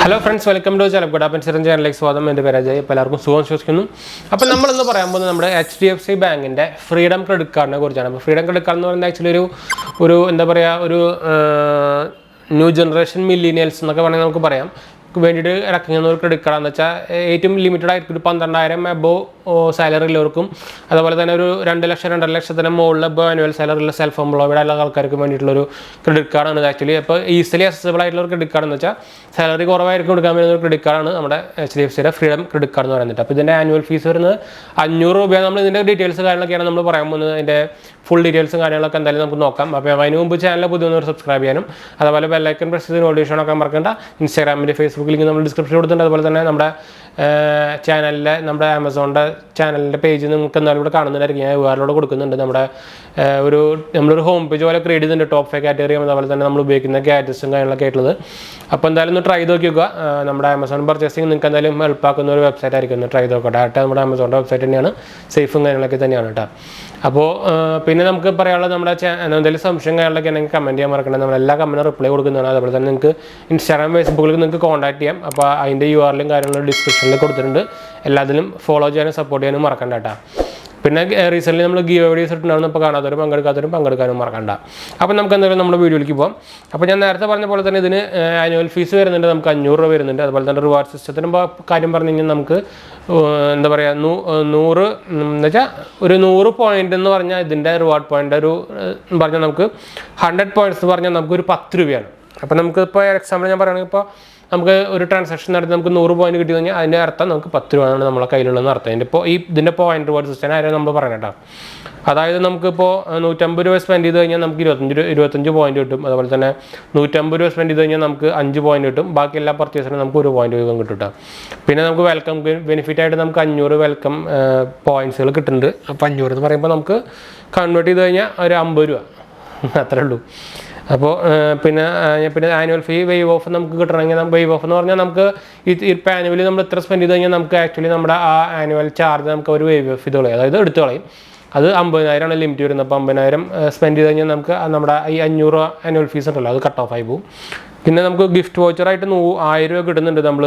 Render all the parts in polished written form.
Hello friends, welcome to 𝙑𝙤𝙬𝙬 സ്വാഗതം. എൻ്റെ പേര് അജയ്. എല്ലാവർക്കും സുഖം വിശ്വസിക്കുന്നു. അപ്പോൾ നമ്മൾ ഇന്ന് പറയാൻ പോകുന്നത് നമ്മുടെ HDFC ബാങ്കിന്റെ ഫ്രീഡം ക്രെഡിറ്റ് കാർഡിനെ കുറിച്ചാണ്. അപ്പോൾ ഫ്രീഡം ക്രെഡിറ്റ് കാർഡ് എന്ന് പറയുന്നത് ആക്ച്വലി ഒരു എന്താ പറയുക ഒരു ന്യൂ ജനറേഷൻ മില്ലിനിയൽസ് എന്നൊക്കെ വേണമെങ്കിൽ നമുക്ക് പറയാം വേണ്ടിയിട്ട് ഇറക്കുന്ന ഒരു ക്രെഡിറ്റ് കാർഡാണെന്ന് വെച്ചാൽ ഏറ്റവും ലിമിറ്റഡ് ആയിട്ട് ഒരു 12,000 എബോവ് സാലറി ഉള്ളവർക്കും അതുപോലെ തന്നെ ഒരു 2 ലക്ഷം 2.5 ലക്ഷത്തിന് മുകളിൽ ആനുവൽ സാലറി ഉള്ള സെൽഫ് എംപ്ലോയ്ഡ് ആയിട്ടുള്ള ആൾക്കാർക്ക് വേണ്ടിയിട്ടുള്ളൊരു ക്രെഡിറ്റ് കാർഡാണ് ഇത് ആക്ച്വലി. അപ്പോൾ ഈസിലി അക്സസിബിൾ ആയിട്ടുള്ള ഒരു ക്രെഡിറ്റ് കാർഡ് എന്ന് വെച്ചാൽ സാലറി കുറവായിരിക്കും കൊടുക്കാൻ പറ്റുന്ന ഒരു ക്രെഡിറ്റ് കാർഡാണ് നമ്മുടെ HDFCയുടെ ഫ്രീഡം ക്രെഡിറ്റ് കാർഡ് എന്ന് പറയുന്നത്. അപ്പോൾ ഇതിൻ്റെ ആനുവൽ ഫീസ് വരുന്നത് 500 രൂപയാണ്. നമ്മൾ ഇതിൻ്റെ ഡീറ്റെയിൽസ് കാര്യങ്ങളൊക്കെയാണ് നമ്മൾ പറയാൻ പോകുന്നത്. അതിൻ്റെ ഫുൾ ഡീറ്റെയിൽസും കാര്യങ്ങളൊക്കെ എന്തായാലും നമുക്ക് നോക്കാം. അപ്പോൾ അതിന് മുമ്പ് ചാനൽ പുതിയൊന്നവർ സബ്സ്ക്രൈബ് ചെയ്യാനും അതുപോലെ ബെല്ലൈക്കൺ പ്രസ് ചെയ്ത് നോട്ടിഫിക്കേഷൻ ഒക്കെ മറക്കണ്ട. ഇൻസ്റ്റാഗ്രാമിൻ്റെ ഫേസ്ബുക്ക് ലിങ്ക് നമ്മൾ ഡിസ്ക്രിപ്ഷൻ കൊടുത്തിട്ടുണ്ട്. അതുപോലെ തന്നെ നമ്മുടെ ചാനലിലെ നമ്മുടെ ആമസോണിൻ്റെ ചാനലിൻ്റെ പേജ് നിങ്ങൾക്ക് എന്തായാലും ഇവിടെ കാണുന്നതായിരിക്കും. ഞാൻ URL കൊടുക്കുന്നുണ്ട്. നമ്മളൊരു ഹോം പേജ് പോലെ ക്രിയേറ്റ് ചെയ്തിട്ടുണ്ട്. ടോപ്പ് 5 കാറ്റഗറി അതുപോലെ തന്നെ നമ്മൾ ഉപയോഗിക്കുന്ന ഗാഡ്ജറ്റ്സും കാര്യങ്ങളൊക്കെ ആയിട്ടുള്ളത്. അപ്പോൾ എന്തായാലും ഒന്ന് ട്രൈ നോക്കി നോക്കുക. നമ്മുടെ ആമസോൺ പർച്ചേസിങ് നിങ്ങൾക്ക് എന്തായാലും എളുപ്പമാക്കുന്ന ഒരു വെബ്സൈറ്റ് ആയിരിക്കും. ഒന്ന് ട്രൈ നോക്കുക. ഡയറക്റ്റ് നമ്മുടെ ആമസോണിൻ്റെ വെബ്സൈറ്റ് തന്നെയാണ്, സേഫും കാര്യങ്ങളൊക്കെ തന്നെയാണ് കേട്ടോ. അപ്പോൾ പിന്നെ നമുക്ക് പറയാനുള്ളത് നമ്മുടെ എന്തെങ്കിലും സംശയം കാര്യങ്ങളൊക്കെ ഉണ്ടെങ്കിൽ കമൻറ്റ് ചെയ്യാൻ മറക്കണം. നമ്മൾ എല്ലാ കമൻറ്റും റിപ്ലൈ കൊടുക്കുന്നതാണ്. അതുപോലെ തന്നെ നിങ്ങൾക്ക് ഇൻസ്റ്റാഗ്രാം ഫേസ്ബുക്കിൽ നിങ്ങൾക്ക് കോൺടാക്ട് ചെയ്യാം. അപ്പോൾ അതിൻ്റെ URLും കാര്യങ്ങളും ഡിസ്ക്രിപ്ഷനിൽ കൊടുത്തിട്ടുണ്ട്. എല്ലാത്തിലും ഫോളോ ചെയ്യാനും സപ്പോർട്ട് ചെയ്യാനും മറക്കണ്ട കേട്ടോ. പിന്നെ റീസെൻ്റ്ലി നമ്മൾ ഗീവേഡീസ് ഇട്ടുണ്ടായിരുന്നു. ഇപ്പോൾ കാണാത്തവരും പങ്കെടുക്കാത്തവരും പങ്കെടുക്കാനും മറക്കണ്ട. അപ്പോൾ നമുക്ക് എന്തായാലും നമ്മുടെ വീഡിയോയിലേക്ക് പോകാം. അപ്പോൾ ഞാൻ നേരത്തെ പറഞ്ഞ പോലെ തന്നെ ഇതിന് ആനുവൽ ഫീസ് വരുന്നുണ്ട്. നമുക്ക് 500 രൂപ വരുന്നുണ്ട്. അതുപോലെ തന്നെ റിവാർഡ് സിസ്റ്റത്തിന് കാര്യം പറഞ്ഞു കഴിഞ്ഞാൽ നമുക്ക് എന്താ പറയുക 100 എന്ന് വെച്ചാൽ ഒരു 100 പോയിൻ്റ് എന്ന് പറഞ്ഞാൽ ഇതിൻ്റെ റിവാർഡ് പോയിൻ്റ് ഒരു പറഞ്ഞാൽ നമുക്ക് 100 പോയിൻറ്റ്സ് എന്ന് പറഞ്ഞാൽ നമുക്കൊരു 10 രൂപയാണ്. അപ്പോൾ നമുക്ക് ഇപ്പോൾ എക്സാമ്പിൾ ഞാൻ പറയുകയാണെങ്കിൽ ഇപ്പോൾ നമുക്ക് ഒരു ട്രാൻസാക്ഷൻ നടത്തി നമുക്ക് 100 പോയിന്റ് കിട്ടി കഴിഞ്ഞാൽ അതിൻ്റെ അർത്ഥം നമുക്ക് 10 രൂപയാണ് നമ്മളെ കയ്യിലുള്ളതെന്ന് അർത്ഥം. ഇതിൻ്റെ പോയിന്റ് റിവാർഡ് സിസ്റ്റം ആരും നമ്മൾ പറയണം കേട്ടോ. അതായത് നമുക്കിപ്പോൾ 150 രൂപ സ്പെൻഡ് ചെയ്ത് കഴിഞ്ഞാൽ നമുക്ക് 25 പോയിന്റ് കിട്ടും. അതുപോലെ തന്നെ 150 രൂപ സ്പെൻഡ് ചെയ്ത് കഴിഞ്ഞാൽ നമുക്ക് 5 പോയിന്റ് കിട്ടും. ബാക്കി എല്ലാ പർച്ചേസിനും നമുക്ക് 1 പോയിന്റ് വീതം കിട്ടും കേട്ടോ. പിന്നെ നമുക്ക് വെൽക്കം ബെനിഫിറ്റ് ആയിട്ട് നമുക്ക് 500 വെൽക്കം പോയിന്റ്സുകൾ കിട്ടുന്നുണ്ട്. അപ്പോൾ 500 എന്ന് പറയുമ്പോൾ നമുക്ക് കൺവേർട്ട് ചെയ്ത് കഴിഞ്ഞാൽ ഒരു 50 രൂപ അത്രേ ഉള്ളൂ. അപ്പോൾ പിന്നെ ആനുവൽ ഫീ വെയ്വ് ഓഫ് നമുക്ക് കിട്ടണമെങ്കിൽ വെയ്വ് ഓഫ് എന്ന് പറഞ്ഞാൽ നമുക്ക് ഇപ്പോൾ ആനുവലി നമ്മൾ ഇത്ര സ്പെൻഡ് ചെയ്ത് കഴിഞ്ഞാൽ നമുക്ക് ആക്ച്വലി നമ്മുടെ ആ ആനുവൽ ചാർജ് നമുക്ക് ഒരു വെയ്വ് ഓഫ് ഇത് കളയും, അതായത് എടുത്തു കളയും. അത് 50,000 ലിമിറ്റ് വരുന്നത്. അപ്പോൾ 50,000 സ്പെൻഡ് ചെയ്ത് കഴിഞ്ഞാൽ നമുക്ക് നമ്മുടെ ഈ 500 ആനുവൽ ഫീസ് ഉണ്ടല്ലോ അത് കട്ട് ഓഫ് ആയി പോകും. പിന്നെ നമുക്ക് ഗിഫ്റ്റ് വോച്ചറായിട്ട് 1000 രൂപ കിട്ടുന്നുണ്ട്. നമ്മൾ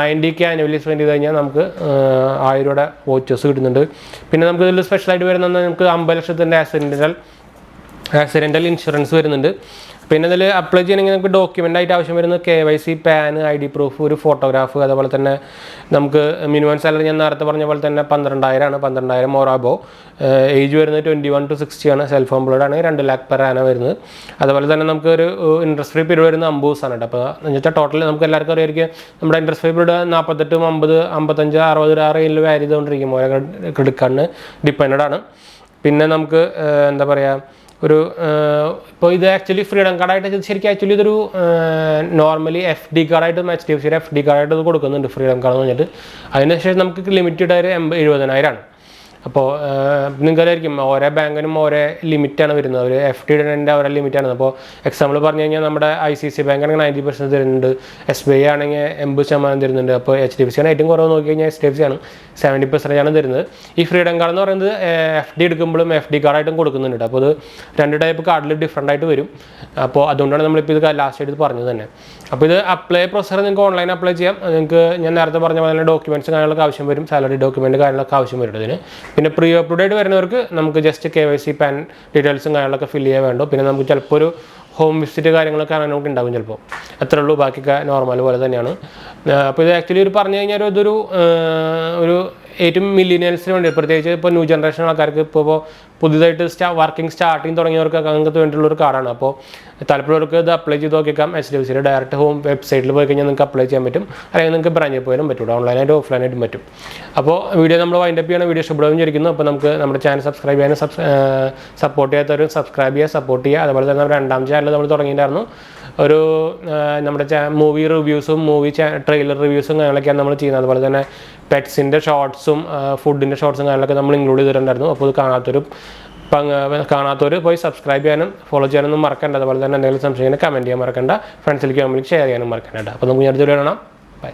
90K ആനുവലി സ്പെൻഡ് ചെയ്ത് കഴിഞ്ഞാൽ നമുക്ക് 1000 രൂപയുടെ വോച്ചേഴ്സ് കിട്ടുന്നുണ്ട്. പിന്നെ നമുക്ക് ഇതിൽ സ്പെഷ്യലായിട്ട് വരുന്നത് നമുക്ക് 50 ലക്ഷത്തിൻ്റെ ആക്സിഡൻ്റൽ ഇൻഷുറൻസ് വരുന്നുണ്ട്. പിന്നെ ഇതിൽ അപ്ലൈ ചെയ്യണമെങ്കിൽ നമുക്ക് ഡോക്യുമെൻ്റ് ആയിട്ട് ആവശ്യം വരുന്നത് KYC, PAN, ID പ്രൂഫ്, ഒരു ഫോട്ടോഗ്രാഫ്, അതുപോലെ തന്നെ നമുക്ക് മിനിമം സാലറി ഞാൻ നേരത്തെ പറഞ്ഞ പോലെ തന്നെ 12,000 ആണ്. 12,000 ഓർ അബോ. ഏജ് വരുന്നത് 21 to 60 ആണ്. സെൽഫ് എംപ്ലോയ്ഡ് ആണ്. 2 lakh per annum വരുന്നത്. അതുപോലെ തന്നെ നമുക്ക് ഒരു ഇൻട്രസ്റ്റ് ഫ്രീ പീരീഡ് വരുന്നത് 50 ദിവസമാണ് കേട്ടോ. അപ്പോൾ എന്ന് വെച്ചാൽ ടോട്ടൽ നമുക്ക് എല്ലാവർക്കും അറിയായിരിക്കും നമ്മുടെ ഇൻട്രസ്റ്റ് ഫ്രീ പീരീഡ് 48, 50, 55, 60 ആ റേഞ്ചിൽ വാരി ചെയ്തുകൊണ്ടിരിക്കും. ഓരോ ക്രെഡിറ്റ് കാർഡിന് ഡിപ്പെൻഡ് ആണ്. പിന്നെ നമുക്ക് എന്താ പറയുക ഇപ്പോൾ ഇത് ആക്ച്വലി ഫ്രീഡം കാർഡായിട്ട് ശരിക്കും ആക്ച്വലി ഇതൊരു നോർമലി FD കാർഡായിട്ട് HDFCയുടെ FD കാർഡായിട്ട് ഇത് കൊടുക്കുന്നുണ്ട് ഫ്രീഡം കാർഡ് എന്ന് പറഞ്ഞിട്ട്. അതിനുശേഷം നമുക്ക് ലിമിറ്റഡ് ആയിട്ട് 70,000 ആണ്. അപ്പോൾ നിങ്ങൾക്കറിയായിരിക്കും ഓരോ ബാങ്കിനും ഓരോ ലിമിറ്റാണ് വരുന്നത്. ഒരു FD ഓരോ ലിമിറ്റാണ്. അപ്പോൾ എക്സാമ്പിൾ പറഞ്ഞു കഴിഞ്ഞാൽ നമ്മുടെ ICICI ബാങ്ക് ആണെങ്കിൽ 90% തരുന്നുണ്ട്. SBI ആണെങ്കിൽ 80% തരുന്നുണ്ട്. അപ്പോൾ HDFC ആണ് ഏറ്റവും കുറവ് നോക്കി കഴിഞ്ഞാൽ HDFC ആണ് 70% തരുന്നത്. ഈ ഫ്രീഡം കാർഡ് എന്ന് പറയുന്നത് FD എടുക്കുമ്പോഴും FD കാർഡായിട്ടും കൊടുക്കുന്നുണ്ട്. അപ്പോൾ അത് 2 ടൈപ്പ് കാർഡിൽ ഡിഫറൻ്റ് ആയിട്ട് വരും. അപ്പോൾ അതുകൊണ്ടാണ് നമ്മളിപ്പോൾ ഇത് ലാസ്റ്റ് ആയിട്ട് പറഞ്ഞത് തന്നെ. അപ്പോൾ ഇത് അപ്ലൈ പ്രൊസീജർ നിങ്ങൾക്ക് ഓൺലൈൻ അപ്ലൈ ചെയ്യാം. നിങ്ങൾക്ക് ഞാൻ നേരത്തെ പറഞ്ഞ പോലെ തന്നെ ഡോക്യുമെൻറ്റ്സ് കാര്യങ്ങളൊക്കെ ആവശ്യം വരും. സാലറി ഡോക്യുമെൻറ്റ് കാര്യങ്ങളൊക്കെ ആവശ്യം വരും ഇതിന്. പിന്നെ പ്രീ അപ്ലോഡായിട്ട് വരുന്നവർക്ക് നമുക്ക് ജസ്റ്റ് KYC, PAN ഡീറ്റെയിൽസും കാര്യങ്ങളൊക്കെ ഫില്ല് ചെയ്യാൻ വേണ്ടു. പിന്നെ നമുക്ക് ചിലപ്പോൾ ഒരു ഹോം വിസിറ്റ് കാര്യങ്ങളൊക്കെ നമുക്ക് ഉണ്ടാകും ചിലപ്പോൾ. അത്രേ ഉള്ളൂ. ബാക്കിയൊക്കെ നോർമൽ പോലെ തന്നെയാണ്. അപ്പോൾ ഇത് ആക്ച്വലി പറഞ്ഞു കഴിഞ്ഞാൽ ഇതൊരു ഏറ്റവും മില്ലിനിയൽസിന് വേണ്ടി പ്രത്യേകിച്ച് ഇപ്പോൾ ന്യൂ ജനറേഷൻ ആൾക്കാർക്ക് ഇപ്പോൾ പുതുതായിട്ട് വർക്കിംഗ് സ്റ്റാർട്ടിങ് തുടങ്ങിയവർക്കൊക്കെ അങ്ങനത്തെ വേണ്ടിയിട്ടുള്ളൊരു കാർഡാണ്. അപ്പോൾ താല്പര്യമുള്ളവർക്ക് ഇത് അപ്ലൈ ചെയ്ത് നോക്കിയേക്കാം. HDFCയുടെ ഡയറക്റ്റ് ഹോം വെബ്സൈറ്റിൽ പോയി കഴിഞ്ഞാൽ നിങ്ങൾക്ക് അപ്ലൈ ചെയ്യാൻ പറ്റും. അല്ലെങ്കിൽ നിങ്ങൾക്ക് ബ്രാഞ്ചിൽ പോയാലും പറ്റും. ഓൺലൈനായിട്ട് ഓഫ്ലൈനായിട്ടും പറ്റും. അപ്പോൾ വീഡിയോ നമ്മൾ വൈൻഡപ്പ് ചെയ്യണം. വീഡിയോ ഇഷ്ടപ്പെടുകയും വിചാരിക്കുന്നു. അപ്പോൾ നമുക്ക് നമ്മുടെ ചാനൽ സബ്സ്ക്രൈബ് ചെയ്യാനും സപ്പോർട്ട് ചെയ്യാത്തവരും സബ്സ്ക്രൈബ് ചെയ്യുക, സപ്പോർട്ട് ചെയ്യുക. അതുപോലെ തന്നെ നമ്മുടെ 2ാം ചാനൽ നമ്മൾ തുടങ്ങിയിട്ടുണ്ടായിരുന്നു. ഒരു നമ്മുടെ മൂവി റിവ്യൂസും ട്രെയിലർ റിവ്യൂസും കാര്യങ്ങളൊക്കെയാണ് നമ്മൾ ചെയ്യുന്നത്. അതുപോലെ തന്നെ പെറ്റ്സിൻ്റെ ഷോർട്സും ഫുഡിൻ്റെ ഷോർട്സും കാര്യങ്ങളൊക്കെ നമ്മൾ ഇൻക്ലൂഡ് ചെയ്തിട്ടുണ്ടായിരുന്നു. അപ്പോൾ ഇത് കാണാത്തവർ പോയി സബ്സ്ക്രൈബ് ചെയ്യാനും ഫോളോ ചെയ്യാനൊന്നും മറക്കണ്ട. അതുപോലെ തന്നെ എന്തെങ്കിലും സംശയം കമൻറ്റ് ചെയ്യാൻ മറക്കണ്ട. ഫ്രണ്ട്സിലേക്ക് ഷെയർ ചെയ്യാനും മറക്കണ്ട. അപ്പോൾ നമുക്ക് അടുത്ത വീഡിയോ കാണാം. ബൈ.